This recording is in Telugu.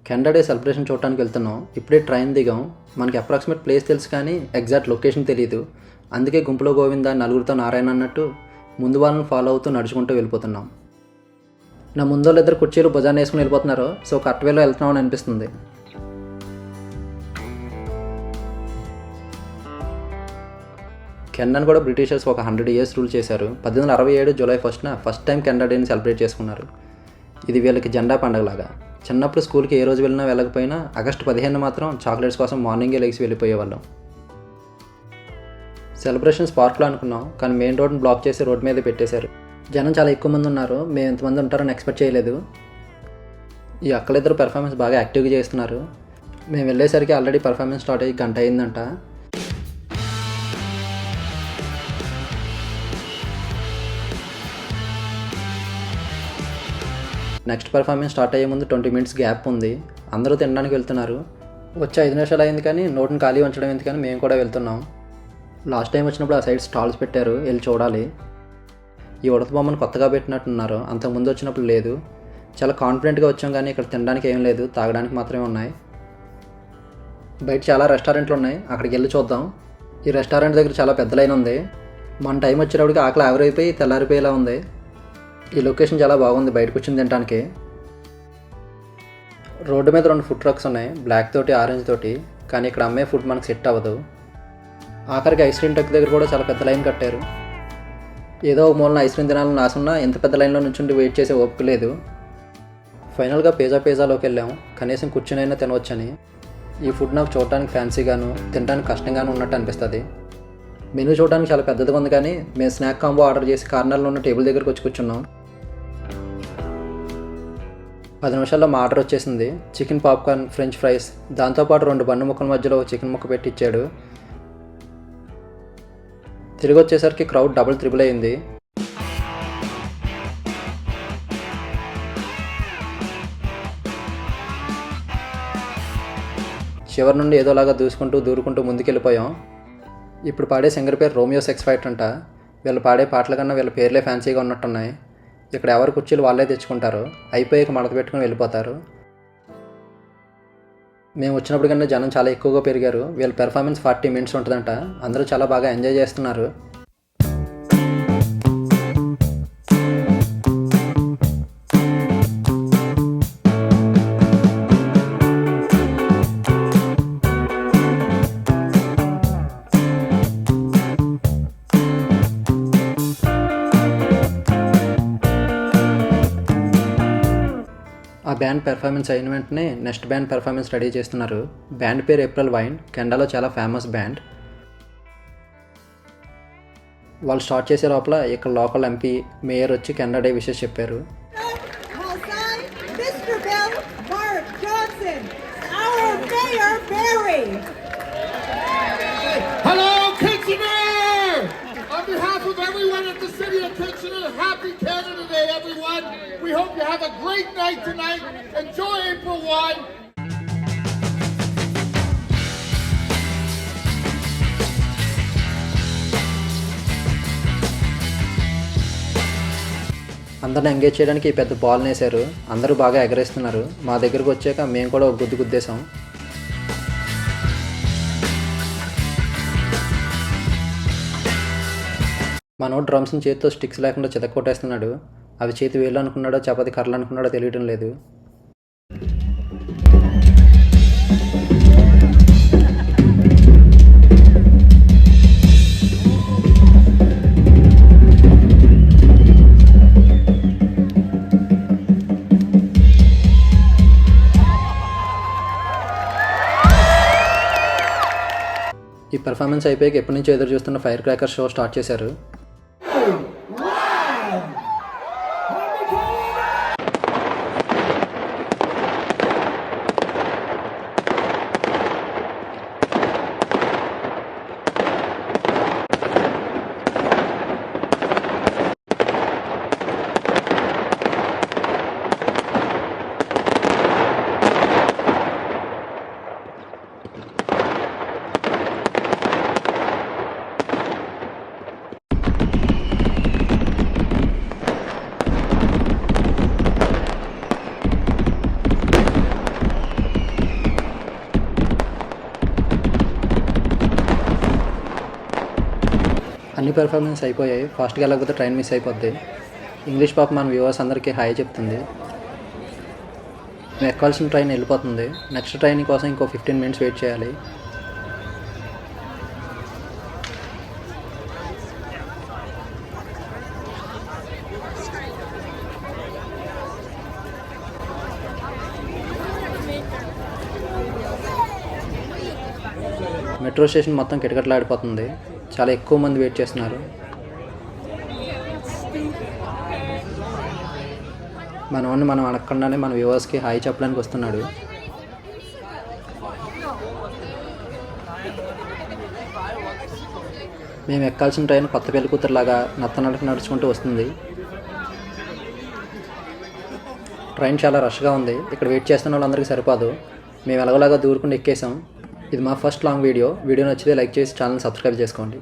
కెనడా డే సెలబ్రేషన్ చూడటానికి వెళ్తున్నాం. ఇప్పుడే ట్రైన్ దిగాం. మనకి అప్రాక్సిమేట్ ప్లేస్ తెలుసు కానీ ఎగ్జాక్ట్ లొకేషన్ తెలియదు. అందుకే గుంపులో గోవింద నలుగురితో నారాయణ అన్నట్టు ముందు వాళ్ళని ఫాలో అవుతూ నడుచుకుంటూ వెళ్ళిపోతున్నాం. నా ముందు వాళ్ళు ఇద్దరు కుర్చీలు భుజాన్ని వేసుకుని వెళ్ళిపోతున్నారు. సో కట్వేలో వెళ్తున్నామని అనిపిస్తుంది. కెనడాను కూడా బ్రిటిషర్స్ ఒక 100 years రూల్ చేశారు. 1867 జూలై 1న ఫస్ట్ టైం కెనడా డేని సెలబ్రేట్ చేసుకున్నారు. ఇది వీళ్ళకి జెండా పండగలాగా. చిన్నప్పుడు స్కూల్కి ఏ రోజు వెళ్ళినా వెళ్ళకపోయినా ఆగస్టు 15 మాత్రం చాక్లెట్స్ కోసం మార్నింగే లెగ్సి వెళ్ళిపోయేవాళ్ళం. సెలబ్రేషన్స్ పార్క్లో అనుకున్నాం, కానీ మెయిన్ రోడ్ని బ్లాక్ చేసి రోడ్ మీదే పెట్టేశారు. జనం చాలా ఎక్కువ మంది ఉన్నారు. మేము ఎంతమంది ఉంటారని ఎక్స్పెక్ట్ చేయలేదు. ఈ అక్కలిద్దరు పెర్ఫార్మెన్స్ బాగా యాక్టివ్గా చేస్తున్నారు. మేము వెళ్ళేసరికి ఆల్రెడీ పెర్ఫార్మెన్స్ స్టార్ట్ అయ్యి గంట అయిందంట. నెక్స్ట్ పర్ఫార్మెన్స్ స్టార్ట్ అయ్యే ముందు 20 minutes గ్యాప్ ఉంది. అందరూ తినడానికి వెళ్తున్నారు. వచ్చి 5 నిమిషాలు అయింది కానీ నోటిని ఖాళీ ఉంచడం ఎందుకని మేము కూడా వెళ్తున్నాం. లాస్ట్ టైం వచ్చినప్పుడు ఆ సైడ్ స్టాల్స్ పెట్టారు, వెళ్ళి చూడాలి. ఈ ఉడత బొమ్మను కొత్తగా పెట్టినట్టున్నారు, అంతకుముందు వచ్చినప్పుడు లేదు. చాలా కాన్ఫిడెంట్గా వచ్చాం కానీ ఇక్కడ తినడానికి ఏం లేదు, తాగడానికి మాత్రమే ఉన్నాయి. బయట చాలా రెస్టారెంట్లు ఉన్నాయి, అక్కడికి వెళ్ళి చూద్దాం. ఈ రెస్టారెంట్ దగ్గర చాలా పెద్ద లైన్ ఉంది. మన టైం వచ్చేటప్పటికి ఆకలి ఆవిరైపోయి తెల్లారిపోయేలా ఉంది. ఈ లొకేషన్ చాలా బాగుంది బయటకు వచ్చింది తినడానికి. రోడ్డు మీద 2 ఫుడ్ ట్రక్స్ ఉన్నాయి, బ్లాక్ తోటి ఆరెంజ్ తోటి. కానీ ఇక్కడ అమ్మే ఫుడ్ మనకు సెట్ అవ్వదు. ఆఖరికి ఐస్ క్రీమ్ ట్రక్ దగ్గర కూడా చాలా పెద్ద లైన్ కట్టారు. ఏదో ఒక మూలన ఐస్ క్రీమ్ తినాలని ఆశున్నా ఇంత పెద్ద లైన్లో నుంచి వెయిట్ చేసే ఓపిక లేదు. ఫైనల్గా పిజ్జాలోకి వెళ్ళాము, కనీసం కూర్చునైనా తినవచ్చని. ఈ ఫుడ్ నాకు చూడటానికి ఫ్యాన్సీగాను తినడానికి కష్టంగాను ఉన్నట్టు అనిపిస్తుంది. మెనూ చూడడానికి చాలా పెద్దదిగా ఉంది కానీ మేము స్నాక్ కాంబో ఆర్డర్ చేసి కార్నర్లో ఉన్న టేబుల్ దగ్గరకు వచ్చి కూర్చున్నాం. 10 నిమిషాల్లో మా ఆర్డర్ వచ్చేసింది. చికెన్ పాప్కార్న్, ఫ్రెంచ్ ఫ్రైస్, దాంతోపాటు 2 బన్ను ముక్కల మధ్యలో చికెన్ ముక్క పెట్టి ఇచ్చాడు. తిరిగి వచ్చేసరికి క్రౌడ్ డబుల్ త్రిబుల్ అయింది. చివరి నుండి ఏదోలాగా దూరుకుంటూ ముందుకెళ్ళిపోయాం. ఇప్పుడు పాడే సింగర్ పేరు రోమియో సెక్స్ ఫైటర్ అంట. వీళ్ళు పాడే పాటల కన్నా వీళ్ళ పేర్లే ఫ్యాన్సీగా ఉన్నట్టున్నాయి. ఇక్కడ ఎవరి కుర్చీలు వాళ్ళే తెచ్చుకుంటారు, అయిపోయాక మడత పెట్టుకుని వెళ్ళిపోతారు. మేము వచ్చినప్పుడు కన్నా జనం చాలా ఎక్కువగా పెరిగారు. వీళ్ళ పెర్ఫార్మెన్స్ 40 minutes ఉంటుందంట. అందరూ చాలా బాగా ఎంజాయ్ చేస్తున్నారు. ఆ బ్యాండ్ పెర్ఫార్మెన్స్ అయిన వెంటనే నెక్స్ట్ బ్యాండ్ పెర్ఫార్మెన్స్ రెడీ చేస్తున్నారు. బ్యాండ్ పేరు ఏప్రిల్ వైన్, కెనడాలో చాలా ఫేమస్ బ్యాండ్. వాళ్ళు స్టార్ట్ చేసే లోపల ఇక్కడ లోకల్ ఎంపీ, మేయర్ వచ్చి కెనడా డే విషెస్ చెప్పారు. Happy Canada Day, everyone. We hope you have a great night tonight. Enjoy April 1. అందరిని ఎంగేజ్ చేయడానికి పెద్ద బాల్ని వేశారు. అందరూ బాగా ఎగరేస్తున్నారు. మా దగ్గరకు వచ్చాక మేము కూడా ఒక గుద్దేశాం. మనోడు డ్రమ్స్ని చేతితో స్టిక్స్ లేకుండా చితక్కొట్టేస్తున్నాడు. అవి చేతి వేళ్ళు అనుకున్నాడో చపాతి కర్రలు అనుకున్నాడో తెలియటం లేదు. ఈ పెర్ఫార్మెన్స్ అయిపోయాక ఎప్పటి నుంచో ఎదురు చూస్తున్న ఫైర్ క్రాకర్ షో స్టార్ట్ చేశారు. పెర్ఫార్మెన్స్ అయిపోయాయి. ఫాస్ట్గా వెళ్ళకపోతే ట్రైన్ మిస్ అయిపోద్ది. ఇంగ్లీష్ పాప మన వ్యూవర్స్ అందరికీ హాయ్ చెప్తుంది. మేము ఎక్కాల్సిన ట్రైన్ వెళ్ళిపోతుంది. నెక్స్ట్ ట్రైన్ కోసం ఇంకో 15 minutes వెయిట్ చేయాలి. మెట్రో స్టేషన్ మొత్తం కిటకిటలాడిపోతుంది. చాలా ఎక్కువ మంది వెయిట్ చేస్తున్నారు. మనవాడిని మనం అడగకుండానే మన వ్యూవర్స్కి హాయ్ చెప్పడానికి వస్తున్నాడు. మేము ఎక్కాల్సిన ట్రైన్ కొత్త పెళ్లి కూతురులాగా నత్తనడక నడుచుకుంటూ వస్తుంది. ట్రైన్ చాలా రష్గా ఉంది. ఇక్కడ వెయిట్ చేస్తున్న వాళ్ళందరికీ సరిపోదు. మేము ఎలాగోలాగా దూరుకుండా ఎక్కేసాం. ఇది మా ఫస్ట్ లాంగ్ వీడియో. వీడియో నచ్చితే లైక్ చేసి ఛానల్ సబ్స్క్రైబ్ చేసుకోండి.